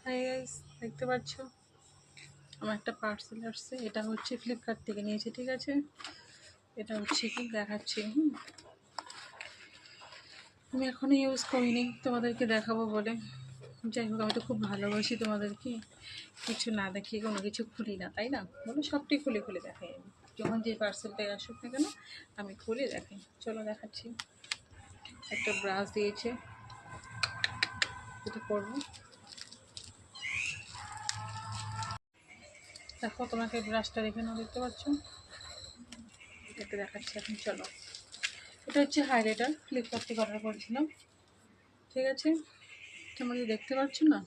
Hi guys, দেখতে পাচ্ছ আমার একটা পার্সেল আসছে। এটা হচ্ছে ফ্লিপকার্ট থেকে নিয়েছি, ঠিক আছে। এটা হচ্ছে কি দেখাচ্ছি। আমি এখনো ইউজ করিনি, তোমাদেরকে দেখাবো বলে। যাই হোক, আমি তো খুব ভালোবাসি তোমাদেরকে কিছু না দেখিয়ে কোনো কিছু খুলি না, তাই না বলো? সবটাই খুলে খুলে দেখাই আমি। যখন যে পার্সেলটাই আসুক না কেন আমি খুলে দেখাই। চলো দেখাচ্ছি। একটা ব্রাশ দিয়েছে, এটা করবো। দেখো, তোমাকে ব্রাশটা রেখে নাও, দেখতে পাচ্ছ? এটা দেখাচ্ছি এখন, চলো। এটা হচ্ছে হাইলাইটার, ফ্লিপকার্ট থেকে অর্ডার করেছিলাম, ঠিক আছে। তোমরা যে দেখতে পাচ্ছ না,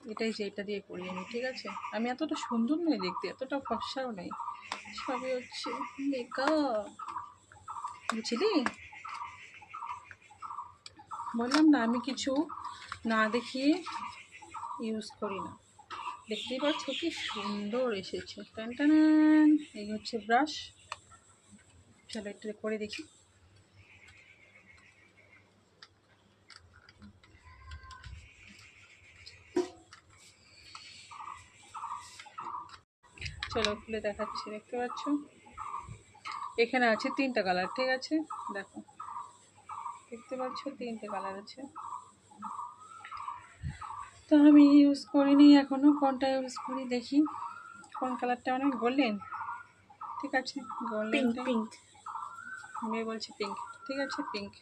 এটাই যে এটা দিয়ে করি আমি, ঠিক আছে। আমি এতটা সুন্দর নই দেখতে, এতটা ফর্সাও নেই, সবই হচ্ছে মেকআপ, বুঝলি? বললাম না, আমি কিছু না দেখিয়ে ইউজ করি না। দেখতেই পাচ্ছ কি সুন্দর এসেছে, টান টান। এই হচ্ছে ব্রাশ। চলো একটু করে দেখি। চলো খুলে দেখাচ্ছি, দেখতে পাচ্ছ এখানে আছে 3টা কালার, ঠিক আছে। দেখো, দেখতে পাচ্ছ 3টে কালার আছে। তো আমি ইউজ করিনি এখনো, কোনটা ইউজ করি দেখি। কোন কালারটা? অনেক গোল্ডেন, ঠিক আছে। গোল্ডেন পিঙ্ক, মেয়ে বলছে পিঙ্ক, ঠিক আছে, পিঙ্ক।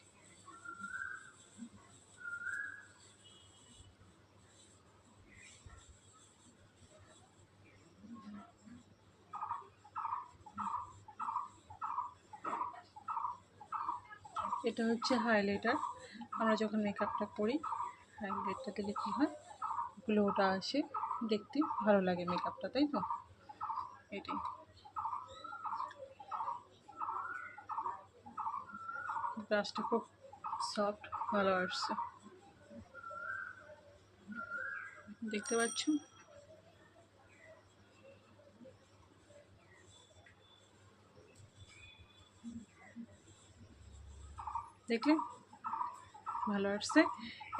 এটা হচ্ছে হাইলাইটার। আমরা যখন মেকআপটা করি হাইলাইটটা দিলে কী হয়, গ্লোটা আসে, দেখতে ভালো লাগে মেকআপটা, তাই তো। এটাই ব্রাশটা খুব সফট, ভালো আসছে, দেখতে পাচ্ছ। দেখলে ভালো আসছে।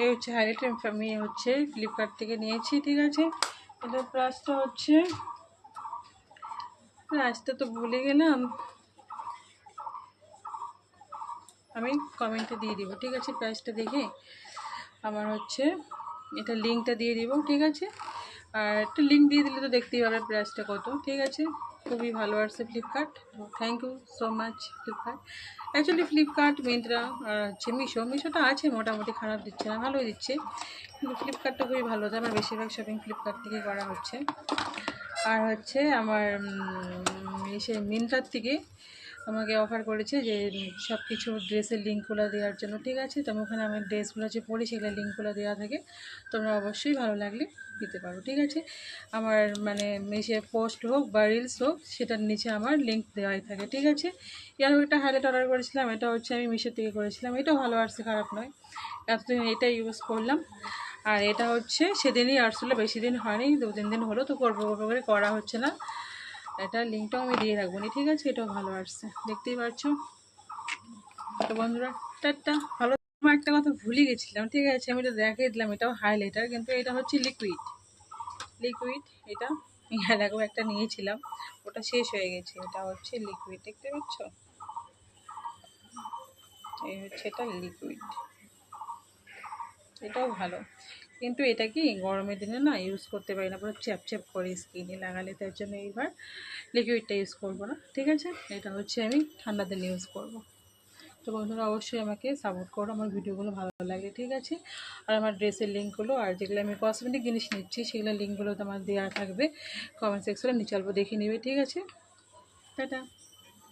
এই হচ্ছে হাইলাইটার, আমি হচ্ছে ফ্লিপকার্ট থেকে নিয়েছি, ঠিক আছে। এটার প্রাইসটা হচ্ছে, প্রাইসটা তো ভুলে গেলাম, আমি কমেন্টে দিয়ে দিব, ঠিক আছে। প্রাইসটা দেখে আমার হচ্ছে এটা লিঙ্কটা দিয়ে দিব, ঠিক আছে। আর একটা লিঙ্ক দিয়ে দিলে তো দেখতেই পাবে প্রাইসটা কত, ঠিক আছে। খুবই ভালো আসছে ফ্লিপকার্ট, তো thank you so much Flipkart. Actually Flipkart, Myntra আর হচ্ছে মিশোটা আছে, মোটামুটি খারাপ দিচ্ছে না, ভালোই দিচ্ছে। কিন্তু ফ্লিপকার্টটা খুবই ভালো, আমার বেশিরভাগ শপিং ফ্লিপকার্ট থেকে করা হচ্ছে। আর হচ্ছে আমার এসে মিন্ত্রার থেকে আমাকে অফার করেছে যে সব কিছু ড্রেসের লিঙ্কগুলো দেওয়ার জন্য, ঠিক আছে। তো ওখানে আমার ড্রেসগুলো যে পরি সেগুলো লিঙ্কগুলো দেওয়া থাকে, তোমরা অবশ্যই ভালো লাগলে দিতে পারো, ঠিক আছে। আমার মানে মেশে পোস্ট হোক বা রিলস হোক, সেটার নিচে আমার লিঙ্ক দেওয়াই থাকে, ঠিক আছে। এর একটা হাইলাইট অর্ডার করেছিলাম, এটা হচ্ছে আমি মিশো থেকে করেছিলাম, এটাও ভালো আসছে, খারাপ নয়। এতদিন এটা ইউজ করলাম। আর এটা হচ্ছে সেদিনই আসছিলো, বেশি দিন হয়নি, 2-3 দিন হলো, তো করবো করে করা হচ্ছে না। এটা লিঙ্কটাও আমি দিয়ে রাখবো, ঠিক আছে। এটাও ভালো আসছে, দেখতেই পাচ্ছ। তো বন্ধুরা, টাটা, ভালো। আমার একটা কথা ভুলে গেছিলাম, ঠিক আছে, আমি এটা দেখিয়ে দিলাম, এটাও হাইলাইটার, কিন্তু এটা হচ্ছে লিকুইড। এটা এর আগেও একটা নিয়েছিলাম, ওটা শেষ হয়ে গেছে। এটা হচ্ছে লিকুইড, দেখতে পাচ্ছ, এই হচ্ছে এটা লিকুইড। এটাও ভালো, কিন্তু এটা কি গরমের দিনে না ইউজ করতে পারি না, পুরো চ্যাপ করে স্কিনে লাগালে, তার জন্য এইবার লিকুইডটা ইউজ করবো না, ঠিক আছে। এটা হচ্ছে আমি ঠান্ডা দিনে ইউজ করব। তো বন্ধুরা, অবশ্যই আমাকে সাপোর্ট করো আমার ভিডিওগুলো ভালো লাগে, ঠিক আছে। আর আমার ড্রেসের লিঙ্কগুলো আর যেগুলো আমি কসমেটিক জিনিস নিচ্ছি সেগুলো লিঙ্কগুলো তো আমার দেওয়া থাকবে কমেন্ট সেকশনে, নিচে অল্প দেখে নেবে, ঠিক আছে। টাটা।